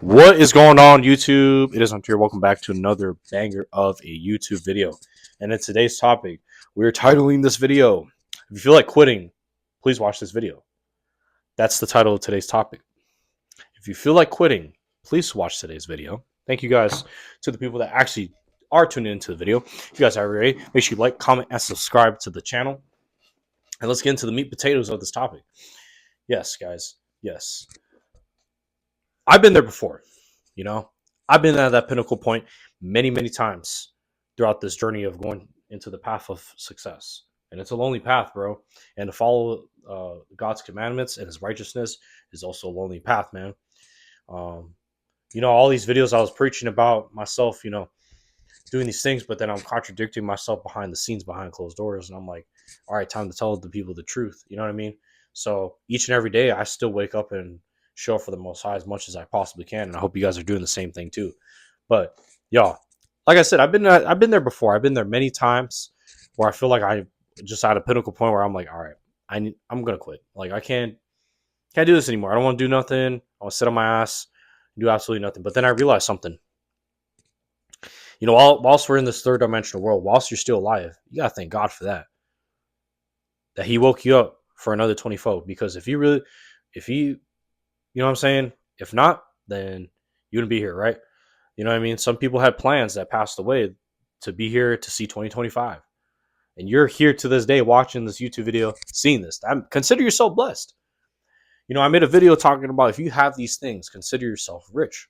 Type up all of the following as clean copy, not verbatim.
What is going on, YouTube? It is Hunter. Welcome back to another banger of a YouTube video. And in today's topic, we're titling this video, if you feel like quitting, please watch this video. That's the title of today's topic. If you feel like quitting, please watch today's video. Thank you guys to the people that actually are tuning into the video. If you guys are ready, make sure you like, comment, and subscribe to the channel. And let's get into the meat potatoes of this topic. Yes, guys. Yes. I've been there before. You know, I've been at that pinnacle point many, many times throughout this journey of going into the path of success. And it's a lonely path, bro. And to follow God's commandments and his righteousness is also a lonely path, man. Um, all these videos I was preaching about myself, doing these things, but then I'm contradicting myself behind the scenes, behind closed doors. And I'm like, all right, time to tell the people the truth. You know what I mean? So each and every day, I still wake up and show up for the Most High as much as I possibly can. And I hope you guys are doing the same thing too. But y'all, like I said, I've been there before. I've been there many times where I feel like I just at a pinnacle point where I'm like, all right, I'm gonna quit. Like I can't do this anymore. I don't want to do nothing. I want to sit on my ass, and do absolutely nothing. But then I realized something. Whilst we're in this third dimensional world, whilst you're still alive, you gotta thank God for that. That He woke you up for another 24. Because if He, you know what I'm saying? If not, then you wouldn't be here, right? You know what I mean? Some people had plans that passed away to be here to see 2025. And you're here to this day watching this YouTube video, seeing this. Consider yourself blessed. I made a video talking about if you have these things, consider yourself rich.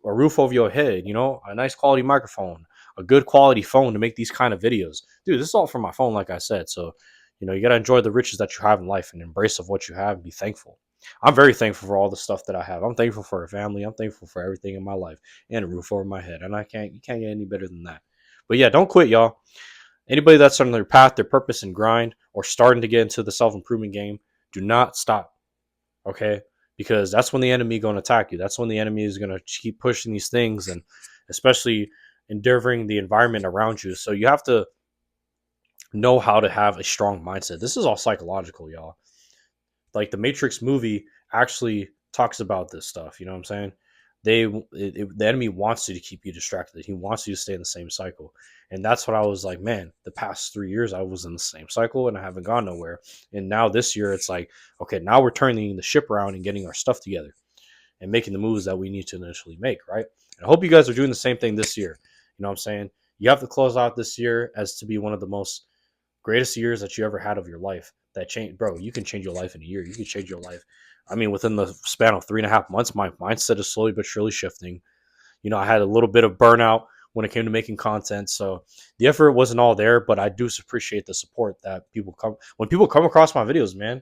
A roof over your head, a nice quality microphone, a good quality phone to make these kind of videos. Dude, this is all from my phone, like I said. So, you got to enjoy the riches that you have in life and embrace of what you have and be thankful. I'm very thankful for all the stuff that I have. I'm thankful for a family. I'm thankful for everything in my life and a roof over my head. And you can't get any better than that. But yeah, don't quit, y'all. Anybody that's on their path, their purpose and grind, or starting to get into the self-improvement game, do not stop. Okay? Because that's when the enemy going to attack you. That's when the enemy is going to keep pushing these things and especially endeavoring the environment around you. So you have to know how to have a strong mindset. This is all psychological, y'all. Like the Matrix movie actually talks about this stuff. You know what I'm saying? The enemy wants you to keep you distracted. He wants you to stay in the same cycle, and that's what I was like. Man, the past 3 years I was in the same cycle and I haven't gone nowhere. And now this year it's like, okay, now we're turning the ship around and getting our stuff together and making the moves that we need to initially make, right? And I hope you guys are doing the same thing this year. You know what I'm saying? You have to close out this year as to be one of the most greatest years that you ever had of your life. That change, bro. You can change your life in a year. You can change your life. I mean, within the span of 3.5 months, my mindset is slowly but surely shifting. I had a little bit of burnout when it came to making content, so the effort wasn't all there. But I do appreciate the support that people come across my videos, man.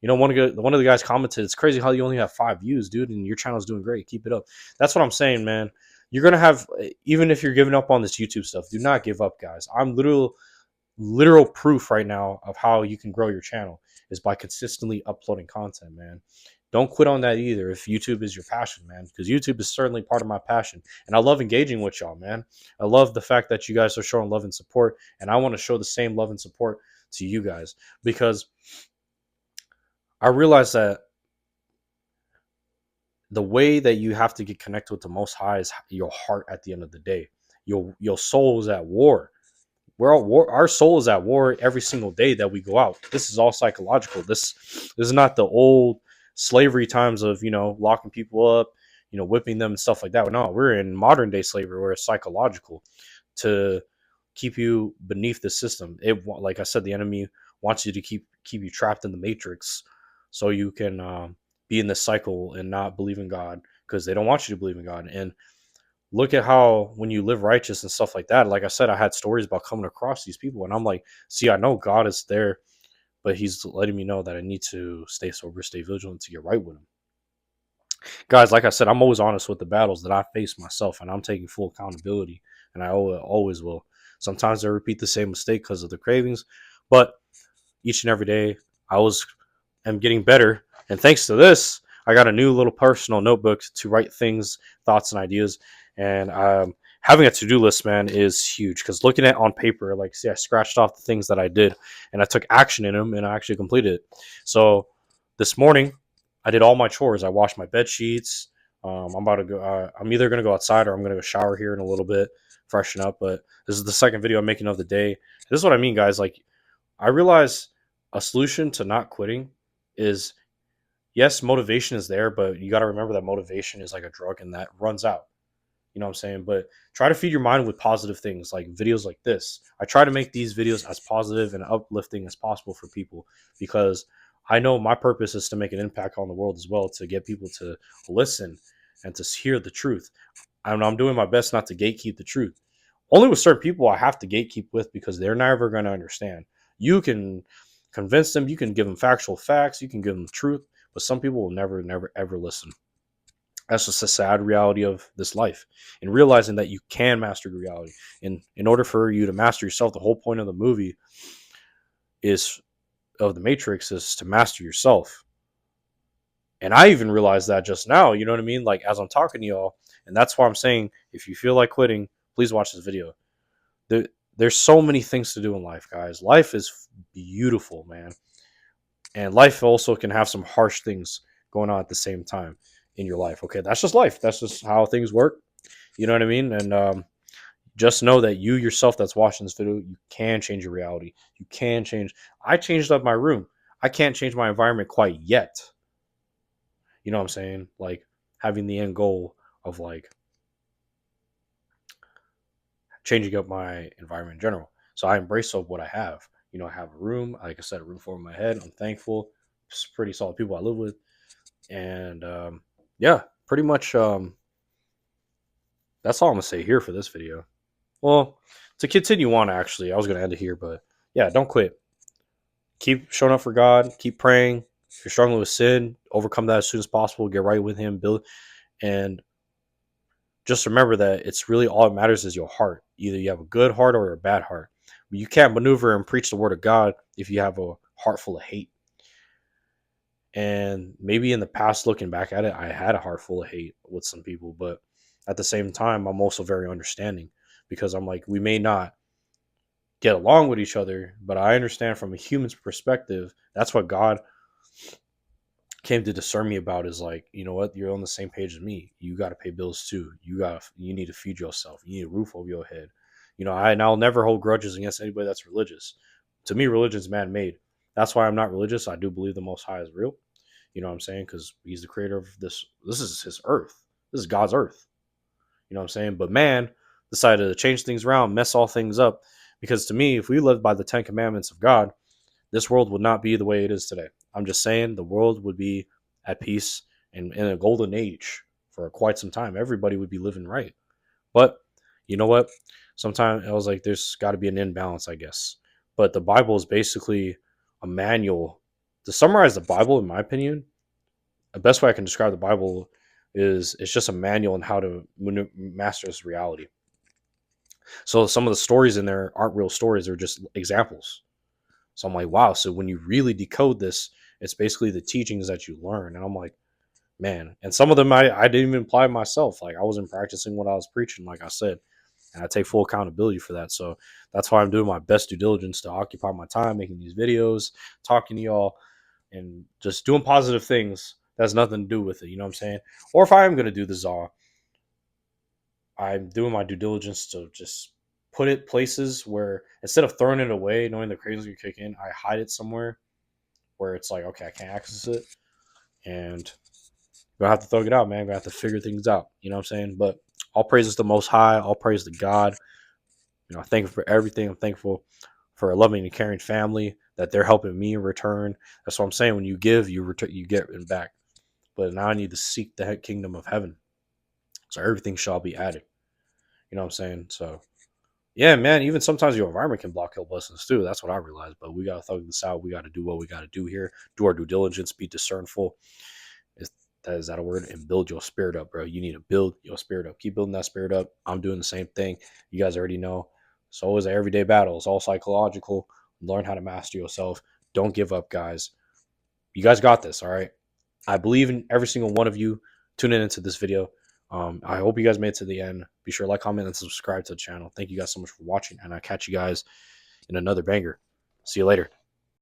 One of the guys commented, "It's crazy how you only have 5 views, dude, and your channel's doing great. Keep it up." That's what I'm saying, man. You're gonna have, even if you're giving up on this YouTube stuff, do not give up, guys. I'm literal proof right now of how you can grow your channel is by consistently uploading content, man. Don't quit on that either if YouTube is your passion, man, because YouTube is certainly part of my passion. And I love engaging with y'all, man. I love the fact that you guys are showing love and support. And I want to show the same love and support to you guys because I realize that the way that you have to get connected with the Most High is your heart at the end of the day. Your soul is at war. We're all war. Our soul is at war every single day that we go out. This is all psychological. This is not the old slavery times of locking people up, whipping them and stuff like that. No, we're in modern day slavery where it's psychological to keep you beneath the system. Like I said, the enemy wants you to keep you trapped in the matrix, so you can be in this cycle and not believe in God because they don't want you to believe in God. And look at how when you live righteous and stuff like that, like I said, I had stories about coming across these people and I'm like, see, I know God is there, but he's letting me know that I need to stay sober, stay vigilant to get right with him. Guys, like I said, I'm always honest with the battles that I face myself and I'm taking full accountability and I always will. Sometimes I repeat the same mistake because of the cravings, but each and every day am getting better. And thanks to this, I got a new little personal notebook to write things, thoughts, and ideas. And having a to-do list, man, is huge because looking at it on paper, like, see, I scratched off the things that I did and I took action in them and I actually completed it. So this morning, I did all my chores. I washed my bed sheets. I'm about to go. I'm either gonna go outside or I'm gonna go shower here in a little bit, freshen up. But this is the second video I'm making of the day. This is what I mean, guys. Like, I realize a solution to not quitting is, yes, motivation is there, but you got to remember that motivation is like a drug and that runs out. You know what I'm saying? But try to feed your mind with positive things like videos like this. I try to make these videos as positive and uplifting as possible for people because I know my purpose is to make an impact on the world as well, to get people to listen and to hear the truth. I'm doing my best not to gatekeep the truth. Only with certain people I have to gatekeep with because they're never going to understand. You can convince them, you can give them factual facts, you can give them the truth, but some people will never, never, ever listen. That's just a sad reality of this life. And realizing that you can master reality. And in order for you to master yourself, the whole point of the movie is of the Matrix is to master yourself. And I even realized that just now, you know what I mean? Like as I'm talking to y'all, and that's why I'm saying if you feel like quitting, please watch this video. There, there's so many things to do in life, guys. Life is beautiful, man. And life also can have some harsh things going on at the same time in your life. Okay, that's just life. That's just how things work. You know what I mean? And just know that you yourself that's watching this video, you can change your reality. You can change. I changed up my room. I can't change my environment quite yet. You know what I'm saying? Like having the end goal of like changing up my environment in general. So I embrace of what I have. You know, I have a room, like I said, a roof over my head. I'm thankful. It's pretty solid people I live with. And yeah, pretty much that's all I'm gonna say here for this video. Well, to continue on, actually, I was gonna end it here, but yeah, don't quit. Keep showing up for God. Keep praying. If you're struggling with sin, overcome that as soon as possible. Get right with Him. Build, and just remember that it's really all that matters is your heart. Either you have a good heart or a bad heart. But you can't maneuver and preach the word of God if you have a heart full of hate. And maybe in the past, looking back at it, I had a heart full of hate with some people, but at the same time, I'm also very understanding because I'm like, we may not get along with each other, but I understand from a human's perspective, that's what God came to discern me about is like, you know what, you're on the same page as me. You got to pay bills too. You need to feed yourself. You need a roof over your head. You know, I'll never hold grudges against anybody that's religious. To me, religion is man made. That's why I'm not religious. I do believe the Most High is real. You know what I'm saying? Because He's the creator of this. This is His earth. This is God's earth. You know what I'm saying? But man decided to change things around, mess all things up. Because to me, if we lived by the 10 Commandments of God, this world would not be the way it is today. I'm just saying the world would be at peace and in a golden age for quite some time. Everybody would be living right. But you know what? Sometimes I was like, there's got to be an imbalance, I guess. But the Bible is basically a manual. To summarize the Bible, in my opinion, the best way I can describe the Bible is it's just a manual on how to master this reality. So some of the stories in there aren't real stories; they're just examples. So I'm like, wow. So when you really decode this, it's basically the teachings that you learn. And I'm like, man. And some of them I didn't even apply myself. Like I wasn't practicing what I was preaching, like I said. And I take full accountability for that. So that's why I'm doing my best due diligence to occupy my time making these videos, talking to y'all, and just doing positive things. That has nothing to do with it. You know what I'm saying? Or if I am going to do the ZAW, I'm doing my due diligence to just put it places where instead of throwing it away, knowing the crazy will kick in, I hide it somewhere where it's like, okay, I can't access it. And I'm gonna have to thug it out, man. I'm gonna have to figure things out. You know what I'm saying? But all praises to the Most High, all praise to God. You know, I'm thankful for everything. I'm thankful for a loving and caring family that they're helping me in return. That's what I'm saying. When you give, you return, you get it back. But now I need to seek the kingdom of heaven. So everything shall be added. You know what I'm saying? So yeah, man, even sometimes your environment can block your blessings too. That's what I realized. But we gotta thug this out. We gotta do what we gotta do here. Do our due diligence, be discernful. Is that a word? And build your spirit up, bro. You need to build your spirit up. Keep building that spirit up. I'm doing the same thing. You guys already know. So is an everyday battle. It's all psychological. Learn how to master yourself. Don't give up, guys. You guys got this, all right? I believe in every single one of you tuning into this video. I hope you guys made it to the end. Be sure to like, comment, and subscribe to the channel. Thank you guys so much for watching, and I'll catch you guys in another banger. See you later.